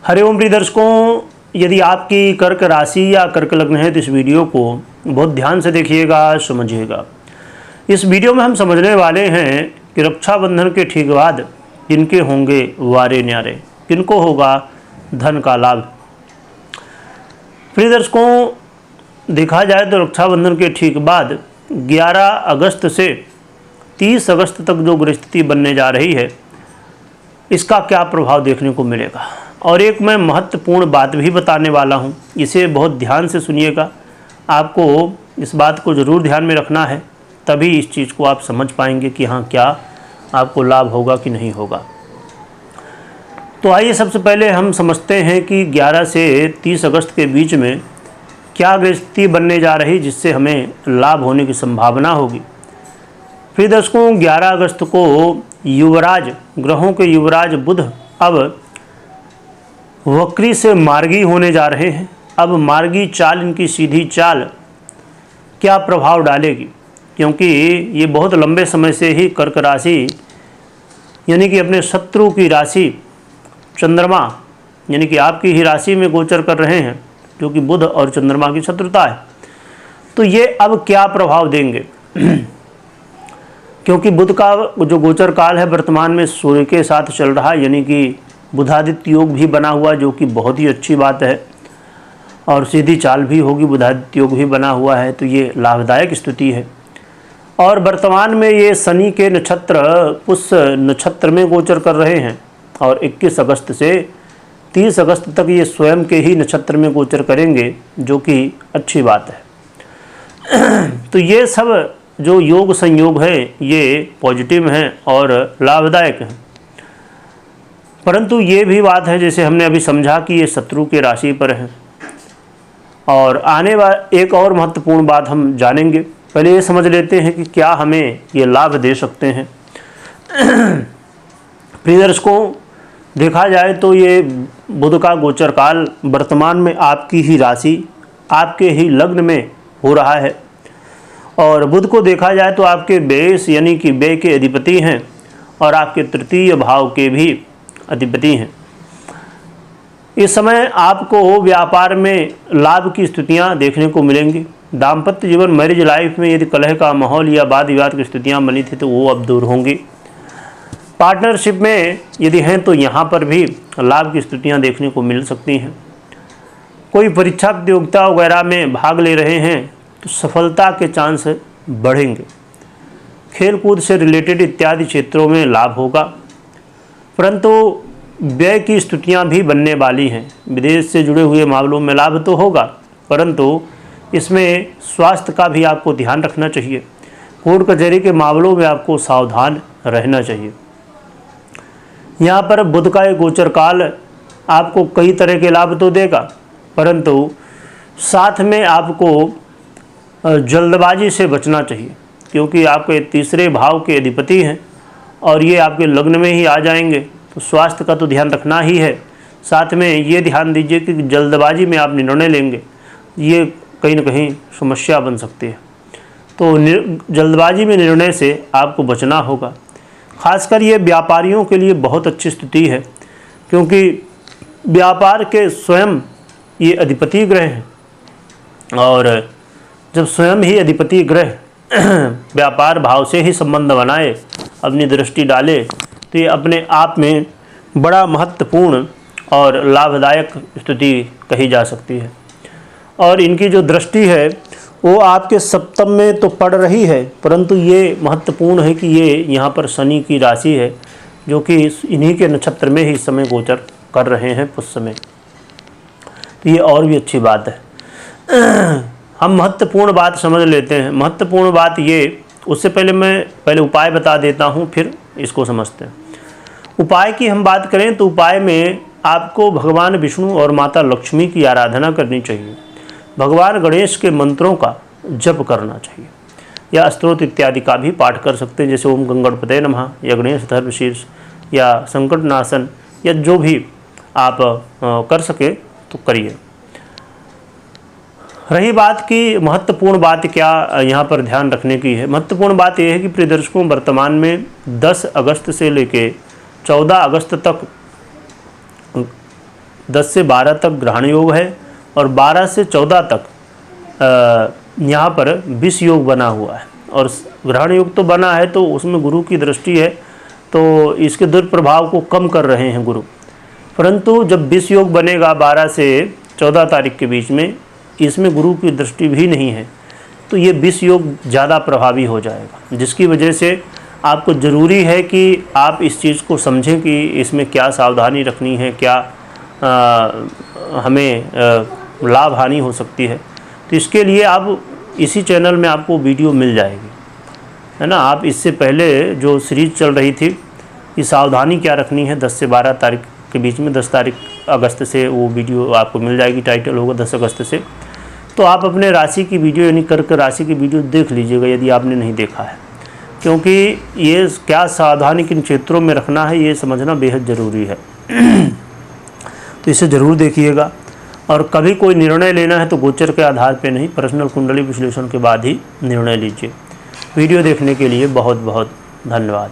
हरिओम प्रिय दर्शकों, यदि आपकी कर्क राशि या कर्क लग्न है तो इस वीडियो को बहुत ध्यान से देखिएगा, समझिएगा। इस वीडियो में हम समझने वाले हैं कि रक्षाबंधन के ठीक बाद किनके होंगे वारे न्यारे, किनको होगा धन का लाभ। प्रिय दर्शकों, देखा जाए तो रक्षाबंधन के ठीक बाद 11 अगस्त से 30 अगस्त तक जो ग्रहस्थिति बनने जा रही है, इसका क्या प्रभाव देखने को मिलेगा। और एक मैं महत्वपूर्ण बात भी बताने वाला हूं, इसे बहुत ध्यान से सुनिएगा। आपको इस बात को ज़रूर ध्यान में रखना है, तभी इस चीज़ को आप समझ पाएंगे कि हाँ, क्या आपको लाभ होगा कि नहीं होगा। तो आइए सबसे पहले हम समझते हैं कि 11 से 30 अगस्त के बीच में क्या ग्रहस्थिति बनने जा रही, जिससे हमें लाभ होने की संभावना होगी। प्रिय दर्शकों, 11 अगस्त को युवराज, ग्रहों के युवराज बुध अब वक्री से मार्गी होने जा रहे हैं। अब मार्गी चाल, इनकी सीधी चाल क्या प्रभाव डालेगी, क्योंकि ये बहुत लंबे समय से ही कर्क राशि यानी कि अपने शत्रु की राशि चंद्रमा यानी कि आपकी ही राशि में गोचर कर रहे हैं, जो कि बुध और चंद्रमा की शत्रुता है। तो ये अब क्या प्रभाव देंगे क्योंकि बुध का जो गोचर काल है वर्तमान में सूर्य के साथ चल रहा है, यानी कि बुधादित्य योग भी बना हुआ, जो कि बहुत ही अच्छी बात है। और सीधी चाल भी होगी, बुधादित्य योग भी बना हुआ है, तो ये लाभदायक स्थिति है। और वर्तमान में ये शनि के नक्षत्र पुष्य नक्षत्र में गोचर कर रहे हैं, और 21 अगस्त से 30 अगस्त तक ये स्वयं के ही नक्षत्र में गोचर करेंगे, जो कि अच्छी बात है। तो ये सब जो योग संयोग है ये पॉजिटिव हैं और लाभदायक हैं। परंतु ये भी बात है, जैसे हमने अभी समझा, कि ये शत्रु के राशि पर है। और आने वाले एक और महत्वपूर्ण बात हम जानेंगे। पहले ये समझ लेते हैं कि क्या हमें ये लाभ दे सकते हैं। प्रिय दर्शकों, देखा जाए तो ये बुध का गोचर काल वर्तमान में आपकी ही राशि, आपके ही लग्न में हो रहा है। और बुध को देखा जाए तो आपके बेस यानी कि व्यय के अधिपति हैं, और आपके तृतीय भाव के भी अधिपति हैं। इस समय आपको व्यापार में लाभ की स्थितियां देखने को मिलेंगी। दाम्पत्य जीवन, मैरिज लाइफ में यदि कलह का माहौल या वाद विवाद की स्थितियां बनी थी तो वो अब दूर होंगी। पार्टनरशिप में यदि हैं तो यहाँ पर भी लाभ की स्थितियां देखने को मिल सकती हैं। कोई परीक्षा प्रतियोगिता वगैरह में भाग ले रहे हैं तो सफलता के चांस बढ़ेंगे। खेलकूद से रिलेटेड इत्यादि क्षेत्रों में लाभ होगा, परंतु व्यय की स्थितियां भी बनने वाली हैं। विदेश से जुड़े हुए मामलों में लाभ तो होगा, परंतु इसमें स्वास्थ्य का भी आपको ध्यान रखना चाहिए। कोर्ट कचहरी के मामलों में आपको सावधान रहना चाहिए। यहाँ पर बुध का एक गोचर काल आपको कई तरह के लाभ तो देगा, परंतु साथ में आपको जल्दबाजी से बचना चाहिए, क्योंकि आपके तीसरे भाव के अधिपति हैं और ये आपके लग्न में ही आ जाएंगे। तो स्वास्थ्य का तो ध्यान रखना ही है। साथ में ये ध्यान दीजिए कि जल्दबाजी में आप निर्णय लेंगे, ये कहीं ना कहीं समस्या बन सकती है। तो जल्दबाजी में निर्णय से आपको बचना होगा। खासकर ये व्यापारियों के लिए बहुत अच्छी स्थिति है, क्योंकि व्यापार के स्वयं ये अधिपति ग्रह हैं, और जब स्वयं ही अधिपति ग्रह व्यापार भाव से ही संबंध बनाए, अपनी दृष्टि डाले, तो ये अपने आप में बड़ा महत्वपूर्ण और लाभदायक स्थिति कही जा सकती है। और इनकी जो दृष्टि है वो आपके सप्तम में तो पड़ रही है, परंतु ये महत्वपूर्ण है कि ये यहाँ पर शनि की राशि है, जो कि इन्हीं के नक्षत्र में ही इस समय गोचर कर रहे हैं पुष्य में। तो ये और भी अच्छी बात है। हम महत्वपूर्ण बात समझ लेते हैं। महत्वपूर्ण बात ये, उससे पहले मैं उपाय बता देता हूँ, फिर इसको समझते हैं। उपाय की हम बात करें तो उपाय में आपको भगवान विष्णु और माता लक्ष्मी की आराधना करनी चाहिए। भगवान गणेश के मंत्रों का जप करना चाहिए, या स्तोत्र इत्यादि का भी पाठ कर सकते हैं, जैसे ओम गंगणपते नमः या गणेश धर्मशीर्ष या संकट नाशन, या जो भी आप कर सके तो करिए। रही बात की महत्वपूर्ण बात क्या यहाँ पर ध्यान रखने की है। महत्वपूर्ण बात यह है कि प्रिय दर्शकों, वर्तमान में 10 अगस्त से लेके 14 अगस्त तक 10 से 12 तक ग्रहण योग है और 12 से 14 तक यहाँ पर विष योग बना हुआ है। और ग्रहण योग तो बना है तो उसमें गुरु की दृष्टि है, तो इसके दुष्प्रभाव को कम कर रहे हैं गुरु। परंतु जब विष योग बनेगा 12 से 14 तारीख के बीच में, इसमें गुरु की दृष्टि भी नहीं है, तो ये विष योग ज़्यादा प्रभावी हो जाएगा, जिसकी वजह से आपको ज़रूरी है कि आप इस चीज़ को समझें कि इसमें क्या सावधानी रखनी है, क्या हमें लाभ हानि हो सकती है। तो इसके लिए आप इसी चैनल में आपको वीडियो मिल जाएगी, है ना। आप इससे पहले जो सीरीज चल रही थी कि सावधानी क्या रखनी है 10 से 12 तारीख के बीच में, 10 तारीख अगस्त से वो वीडियो आपको मिल जाएगी, टाइटल होगा 10 अगस्त से। तो आप अपने राशि की वीडियो यानी करके राशि की वीडियो देख लीजिएगा यदि आपने नहीं देखा है, क्योंकि ये क्या सावधानी किन क्षेत्रों में रखना है ये समझना बेहद ज़रूरी है। तो इसे ज़रूर देखिएगा। और कभी कोई निर्णय लेना है तो गोचर के आधार पे नहीं, पर्सनल कुंडली विश्लेषण के बाद ही निर्णय लीजिए। वीडियो देखने के लिए बहुत बहुत धन्यवाद।